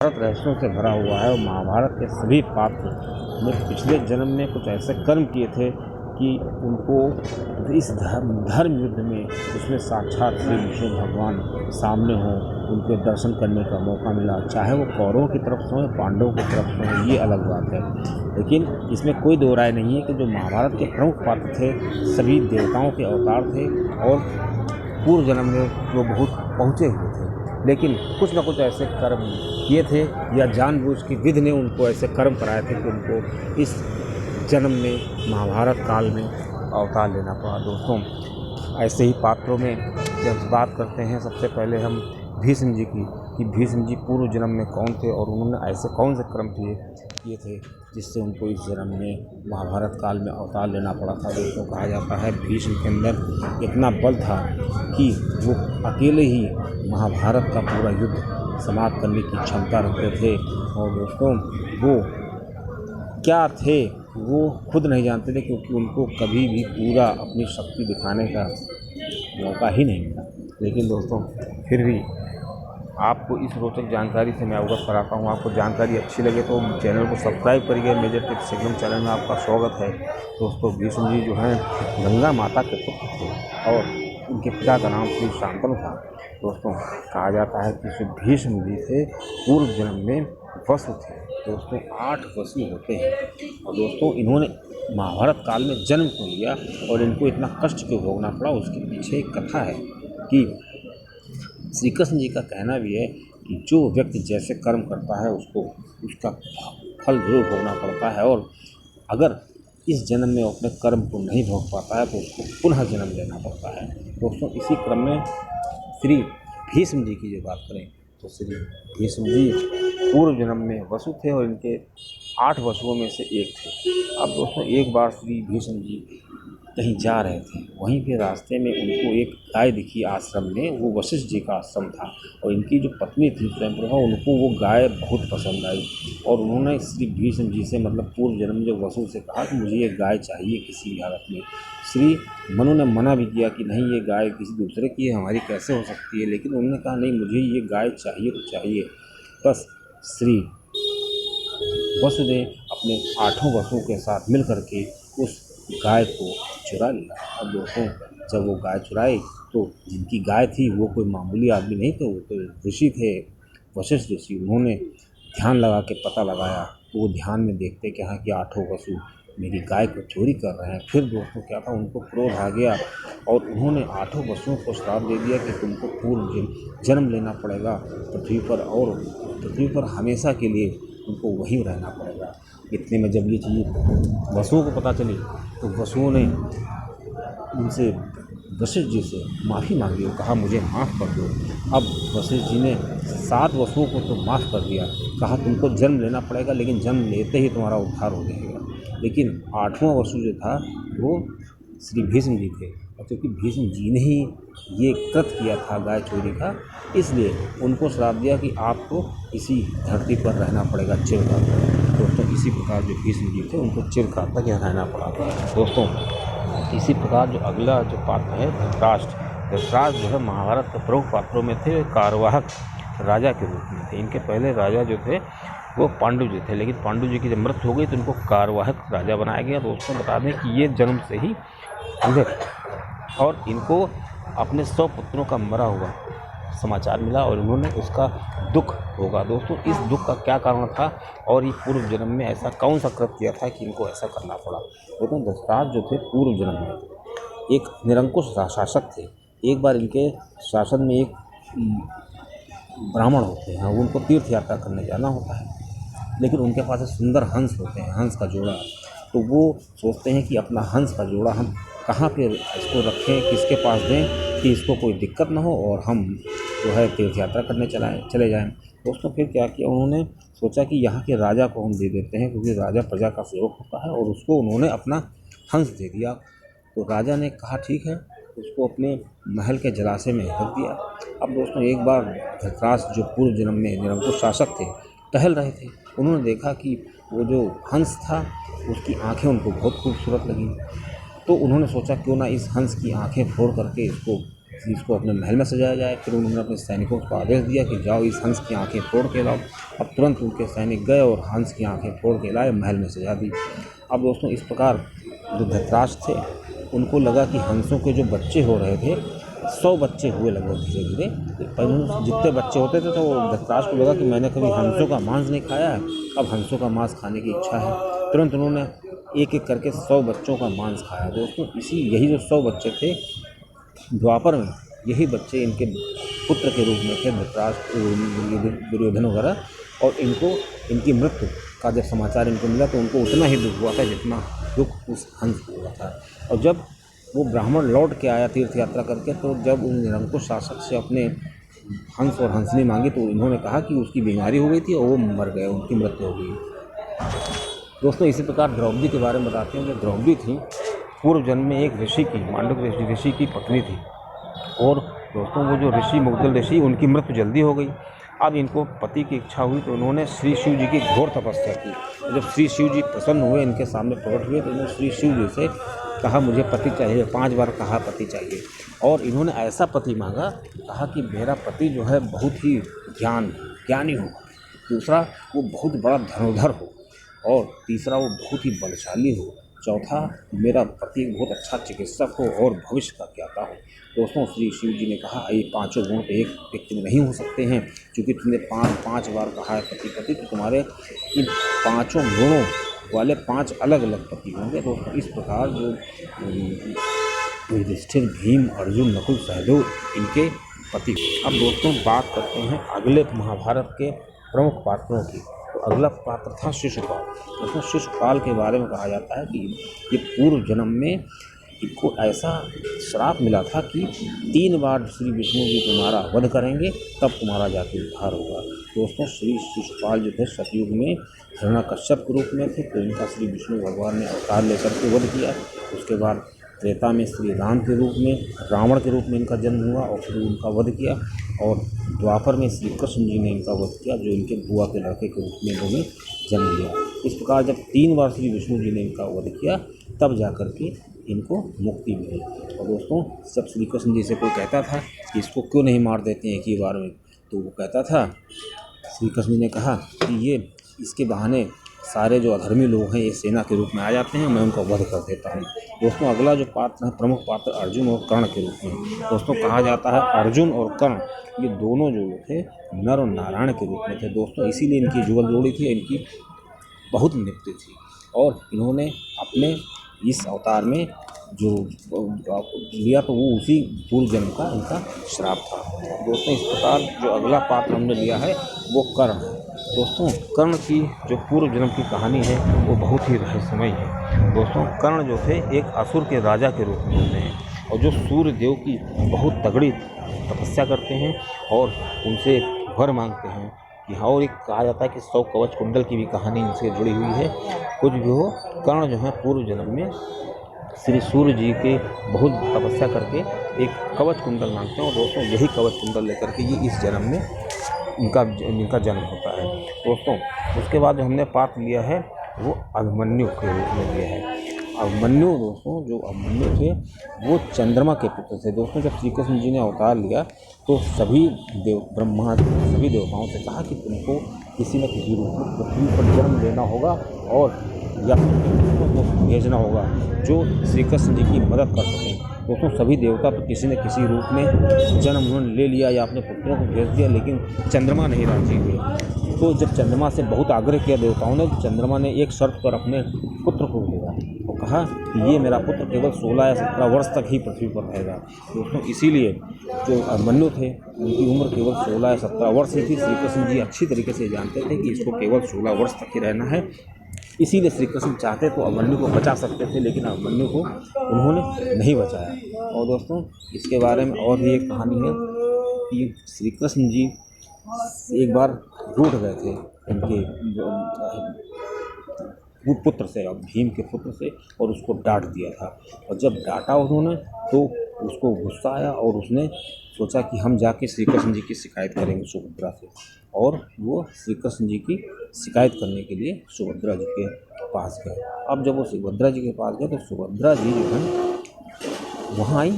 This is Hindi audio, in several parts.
भारत रहस्यों से भरा हुआ है और महाभारत के सभी पात्र ने पिछले जन्म में कुछ ऐसे कर्म किए थे कि उनको इस धर्म युद्ध में उसमें साक्षात श्री विष्णु भगवान सामने हों, उनके दर्शन करने का मौका मिला। चाहे वो कौरवों की तरफ से हो या पांडवों की तरफ से हो, ये अलग बात है, लेकिन इसमें कोई दो राय नहीं है कि जो महाभारत के प्रमुख पात्र थे सभी देवताओं के अवतार थे और पूर्व जन्म में वो बहुत पहुँचे हुए थे, लेकिन कुछ न कुछ ऐसे कर्म किए थे या जानबूझ के विधि ने उनको ऐसे कर्म कराए थे कि उनको इस जन्म में महाभारत काल में अवतार लेना पड़ा। दोस्तों, ऐसे ही पात्रों में जब बात करते हैं सबसे पहले हम भीष्म जी की, कि भीष्म जी पूर्व जन्म में कौन थे और उन्होंने ऐसे कौन से कर्म किए थे जिससे उनको इस जन्म में महाभारत काल में अवतार लेना पड़ा था। दोस्तों, कहा जाता है भीष्म के अंदर इतना बल था कि वो अकेले ही महाभारत का पूरा युद्ध समाप्त करने की क्षमता रखते थे। और दोस्तों, वो क्या थे वो खुद नहीं जानते थे, क्योंकि उनको कभी भी पूरा अपनी शक्ति दिखाने का मौका ही नहीं मिला। लेकिन दोस्तों, फिर भी आपको इस रोचक जानकारी से मैं अवगत कराता हूँ। आपको जानकारी अच्छी लगे तो चैनल को सब्सक्राइब करिए। मेजर टिप्स एकदम चैनल में आपका स्वागत है। दोस्तों, भीष्म जी जो हैं गंगा माता के पुत्र थे और उनके पिता का नाम श्री शांतनु था। दोस्तों, कहा जाता है कि श्री भीष्म जी थे पूर्व जन्म में वसु थे। दोस्तों, 8 वसु होते हैं और दोस्तों इन्होंने महाभारत काल में जन्म क्यों लिया और इनको इतना कष्ट क्यों भोगना पड़ा, उसके पीछे एक कथा है कि श्री कृष्ण जी का कहना भी है कि जो व्यक्ति जैसे कर्म करता है उसको उसका फल जरूर भोगना पड़ता है, और अगर इस जन्म में अपने कर्म को नहीं भोग पाता है तो उसको पुनः जन्म लेना पड़ता है। दोस्तों, इसी क्रम में श्री भीष्म जी की जो बात करें तो श्री भीष्म जी पूर्व जन्म में वसु थे और इनके 8 वसुओं में से एक थे। अब दोस्तों, एक बार श्री भीष्म जी कहीं जा रहे थे, वहीं पे रास्ते में उनको एक गाय दिखी आश्रम में। वो वशिष्ठ जी का आश्रम था और इनकी जो पत्नी थी स्वयंप्रभा, उनको वो गाय बहुत पसंद आई और उन्होंने श्री भीष्म जी से मतलब पूर्व जन्म जो वसु से कहा कि मुझे ये गाय चाहिए किसी भी हालत में। श्री मनु ने मना भी किया कि नहीं, ये गाय किसी दूसरे की है, हमारी कैसे हो सकती है, लेकिन उन्होंने कहा नहीं, मुझे ये गाय चाहिए तो चाहिए। बस श्री वसु ने अपने 8 वसुओं के साथ मिल करके उस गाय को चुरा लिया। अब दोस्तों, जब वो गाय चुराई तो जिनकी गाय थी वो कोई मामूली आदमी नहीं थे, वो तो ऋषि थे, वशिष्ठ ऋषि। उन्होंने ध्यान लगा के पता लगाया तो वो ध्यान में देखते कि हाँ कि 8 वसु मेरी गाय को चोरी कर रहे हैं। फिर दोस्तों क्या था, उनको क्रोध आ गया और उन्होंने 8 वसुओं को श्राप दे दिया कि तुमको पूर्व जन्म लेना पड़ेगा पृथ्वी पर, और पृथ्वी पर हमेशा के लिए उनको वहीं रहना पड़ेगा। इतने में जब ये चीज़ वसुओं को पता चली तो वसुओं ने उनसे वशिष्ठ जी से माफ़ी मांगी और कहा मुझे माफ़ कर दो। अब वशिष्ठ जी ने 7 वसुओं को तो माफ़ कर दिया, कहा तुमको जन्म लेना पड़ेगा, लेकिन जन्म लेते ही तुम्हारा उद्धार हो जाएगा। लेकिन 8वां वसु जो था वो श्री भीष्म जी थे, और क्योंकि भीष्म जी ने ही ये कृत किया था गाय चोरी का, इसलिए उनको श्राप दिया कि आपको इसी धरती पर रहना पड़ेगा चिरकाल तक। दोस्तों, इसी प्रकार जो भीष्म जी थे उनको चिरकाल तक यहाँ रहना पड़ा। दोस्तों, इसी प्रकार जो अगला जो पात्र है धृतराष्ट्र जो है महाभारत के प्रमुख पात्रों में थे, कार्यवाहक राजा के रूप में थे। इनके पहले राजा जो थे वो पांडु जी थे, लेकिन पांडु जी की जब मृत्यु हो गई तो इनको कार्यवाहक राजा बनाया गया। दोस्तों, बता दें कि ये जन्म से ही अंधे थे और इनको अपने 100 पुत्रों का मरा हुआ समाचार मिला और उन्होंने उसका दुख भोगा। दोस्तों, इस दुख का क्या कारण था और ये पूर्व जन्म में ऐसा कौन सा कृत्य किया था कि इनको ऐसा करना पड़ा। दोस्तों, धृतराष्ट्र जो थे पूर्व जन्म में एक निरंकुश शासक थे। एक बार इनके शासन में एक ब्राह्मण होते हैं, उनको तीर्थ यात्रा करने जाना होता है, लेकिन उनके पास एक सुंदर हंस होते हैं, हंस का जोड़ा। तो वो सोचते हैं कि अपना हंस का जोड़ा हम कहाँ पे इसको रखें, किसके पास दें कि इसको कोई दिक्कत ना हो और हम जो है तीर्थ यात्रा करने चले जाएं। दोस्तों, फिर क्या किया, उन्होंने सोचा कि यहाँ के राजा को हम दे देते हैं, क्योंकि राजा प्रजा का सेवक होता है, और उसको उन्होंने अपना हंस दे दिया। तो राजा ने कहा ठीक है, उसको अपने महल के जलाशय में रख दिया। अब दोस्तों, एक बार धृतराष्ट्र जो पूर्व जन्म में निरंकुश शासक थे टहल रहे थे, उन्होंने देखा कि वो जो हंस था उसकी आंखें उनको बहुत खूबसूरत लगी। तो उन्होंने सोचा क्यों ना इस हंस की आंखें फोड़ करके इसको इसको अपने महल में सजाया जाए। फिर उन्होंने अपने सैनिकों को आदेश दिया कि जाओ इस हंस की आंखें फोड़ के लाओ। अब तुरंत उनके सैनिक गए और हंस की आंखें फोड़ के लाए, महल में सजा दी। अब दोस्तों इस प्रकार जो धृतराष्ट्र थे उनको लगा कि हंसों के जो बच्चे हो रहे थे 100 बच्चे हुए लगभग धीरे धीरे, पर जितने बच्चे होते थे तो धृतराष्ट्र को लगा कि मैंने कभी हंसों का मांस नहीं खाया है, अब हंसों का मांस खाने की इच्छा है। तुरंत उन्होंने एक एक करके 100 बच्चों का मांस खाया। दोस्तों यही जो 100 बच्चे थे द्वापर में, यही बच्चे इनके पुत्र के रूप में थे, धृतराष्ट्र, दुर्योधन वगैरह। और इनकी मृत्यु का जब समाचार इनको मिला तो उनको उतना ही दुख हुआ था जितना दुख उस हंस को हुआ था। और जब वो ब्राह्मण लौट के आया तीर्थ यात्रा करके, तो जब उन निरंकुश शासक से अपने हंस और हंसनी मांगी तो इन्होंने कहा कि उसकी बीमारी हो गई थी और वो मर गए, उनकी मृत्यु हो गई। दोस्तों इसी प्रकार द्रौपदी के बारे में बताते हैं कि द्रौपदी थी पूर्व जन्म में एक ऋषि की, मांडुक ऋषि की पत्नी थी। और दोस्तों वो जो ऋषि, मुग्धल ऋषि, उनकी मृत्यु जल्दी हो गई। अब इनको पति की इच्छा हुई तो उन्होंने श्री शिव जी की घोर तपस्या की। जब श्री शिव जी प्रसन्न हुए, इनके सामने प्रकट हुए, तो उन्होंने श्री शिव जी से कहा मुझे पति चाहिए, 5 बार कहा पति चाहिए। और इन्होंने ऐसा पति मांगा, कहा कि मेरा पति जो है बहुत ही ज्ञानी हो, दूसरा वो बहुत बड़ा धनुर्धर हो, और तीसरा वो बहुत ही बलशाली हो, चौथा मेरा पति बहुत अच्छा चिकित्सक हो और भविष्य का ज्ञाता हो। दोस्तों श्री शिव जी ने कहा ये 5 गुण एक व्यक्ति में नहीं हो सकते हैं, क्योंकि तुमने 5 बार कहा है पति पति, तो तुम्हारे इन 5 गुणों वाले 5 अलग अलग पति होंगे। दोस्तों इस प्रकार जो युधिष्ठिर, भीम, अर्जुन, नकुल, सहदेव इनके पति। अब दोस्तों बात करते हैं अगले महाभारत के प्रमुख पात्रों की। तो अगला पात्र था शिशुपाल। दोस्तों शिशुपाल के बारे में कहा जाता है कि ये पूर्व जन्म में इनको ऐसा श्राप मिला था कि 3 बार श्री विष्णु जी तुम्हारा वध करेंगे तब तुम्हारा जाके उद्धार होगा। दोस्तों श्री शिशुपाल जो थे सतयुग में हिरण्यकश्यप के रूप में थे, तो इनका श्री विष्णु भगवान ने अवतार लेकर के वध किया। उसके बाद त्रेता में श्री राम के रूप में, रावण के रूप में इनका जन्म हुआ और फिर उनका वध किया। और द्वापर में श्री कृष्ण जी ने इनका वध किया, जो इनके बुआ के लड़के के रूप में इन्होंने जन्म लिया। इस प्रकार जब 3 बार श्री विष्णु जी ने इनका वध किया तब जाकर के इनको मुक्ति मिली। और दोस्तों जब श्री कृष्ण जी से कोई कहता था कि इसको क्यों नहीं मार देते हैं एक ही बार में, तो वो कहता था, श्री कृष्ण जी ने कहा कि ये इसके बहाने सारे जो अधर्मी लोग हैं ये सेना के रूप में आ जाते हैं, मैं उनको वध कर देता हूँ। दोस्तों अगला जो पात्र है, प्रमुख पात्र अर्जुन और कर्ण के रूप में। दोस्तों कहा जाता है अर्जुन और कर्ण ये दोनों जो थे नर और नारायण के रूप में थे। दोस्तों इसीलिए इनकी जुगल जोड़ी थी, इनकी बहुत नित्य थी। और इन्होंने अपने इस अवतार में जो लिया तो वो उसी पूर्व जन्म का इनका श्राप था। दोस्तों इस प्रकार जो अगला पात्र हमने लिया है वो कर्ण है। दोस्तों कर्ण की जो पूर्व जन्म की कहानी है वो बहुत ही रहस्यमय है। दोस्तों कर्ण जो थे एक असुर के राजा के रूप में होते हैं, और जो सूर्य देव की बहुत तगड़ी तपस्या करते हैं और उनसे वर मांगते हैं कि हाँ। और एक कहा जाता है कि 100 कवच कुंडल की भी कहानी इनसे जुड़ी हुई है। कुछ भी हो, कर्ण जो है पूर्व जन्म में श्री सूर्य जी के बहुत तपस्या करके एक कवच कुंडल मांगते हैं, और दोस्तों यही कवच कुंडल लेकर के ये इस जन्म में इनका जन्म होता है। दोस्तों उसके बाद जो हमने पात्र लिया है वो अभिमन्यु के रूप में लिया है। अभिमन्यु दोस्तों जो अभिमन्यु थे वो चंद्रमा के पुत्र थे। दोस्तों जब श्री कृष्ण जी ने अवतार लिया तो सभी देवताओं से कहा कि तुमको किसी न किसी रूप में पृथ्वी पर जन्म लेना होगा, और या को भेजना होगा जो श्री कृष्ण जी की मदद कर सकें। दोस्तों सभी देवता तो किसी न किसी रूप में जन्म उन्होंने ले लिया या अपने पुत्रों को भेज दिया, लेकिन चंद्रमा नहीं राजी हुए। तो जब चंद्रमा से बहुत आग्रह किया देवताओं ने, चंद्रमा ने एक शर्त पर अपने पुत्र को भेजा और कहा कि ये मेरा पुत्र केवल 16 या 17 वर्ष तक ही पृथ्वी पर रहेगा। दोस्तों इसीलिए जो अभिमन्यु थे उनकी उम्र केवल 16 या 17 वर्ष ही थी। श्री कृष्ण जी अच्छी तरीके से जानते थे कि इसको केवल 16 वर्ष तक ही रहना है, इसीलिए श्री कृष्ण चाहते तो अभिमन्यु को बचा सकते थे, लेकिन अभिमन्यु को उन्होंने नहीं बचाया। और दोस्तों इसके बारे में और भी एक कहानी है कि श्री कृष्ण जी एक बार रूठ गए थे उनके पुत्र से, भीम के पुत्र से, और उसको डांट दिया था। और जब डांटा उन्होंने तो उसको गुस्सा आया और उसने सोचा कि हम जाके श्री कृष्ण जी की शिकायत करेंगे सुभद्रा से। और वो श्री कृष्ण जी की शिकायत करने के लिए सुभद्रा जी के पास गए। अब जब वो सुभद्रा जी के पास गए तो सुभद्रा जी जो है वहाँ आई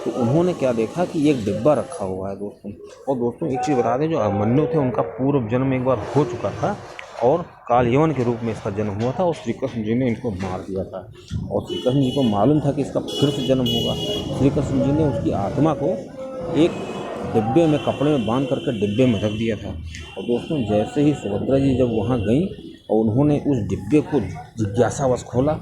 तो उन्होंने क्या देखा कि एक डिब्बा रखा हुआ है दोस्तों। और दोस्तों एक चीज़ बता दें, जो अभिमन्यु थे उनका पूर्व जन्म एक बार हो चुका था और कालयवन के रूप में इसका जन्म हुआ था और श्री कृष्ण जी ने इनको मार दिया था। और श्री कृष्ण जी को मालूम था कि इसका फिर से जन्म होगा। श्री कृष्ण जी ने उसकी आत्मा को एक डिब्बे में, कपड़े में बांध करके डिब्बे में रख दिया था। और दोस्तों जैसे ही सुभद्रा जी जब वहाँ गईं और उन्होंने उस डिब्बे को जिज्ञासावश खोला,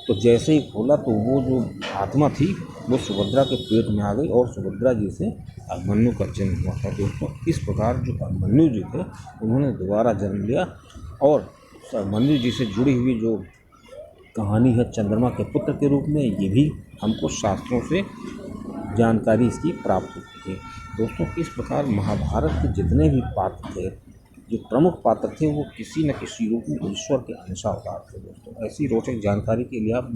तो जैसे ही खोला तो वो जो आत्मा थी वो सुभद्रा के पेट में आ गई और सुभद्रा जी से अभिमन्यु का जन्म हुआ था दोस्तों। इस प्रकार जो अभिमन्यु जी थे उन्होंने दोबारा जन्म लिया। और अभिमन्यु जी से जुड़ी हुई जो कहानी है चंद्रमा के पुत्र के रूप में, ये भी हमको शास्त्रों से जानकारी इसकी प्राप्त होती है दोस्तों। इस प्रकार महाभारत के जितने भी पात्र थे, जो प्रमुख पात्र थे, वो किसी न किसी रूप में ईश्वर के अंश अवतार थे दोस्तों। ऐसी रोचक जानकारी के लिए आप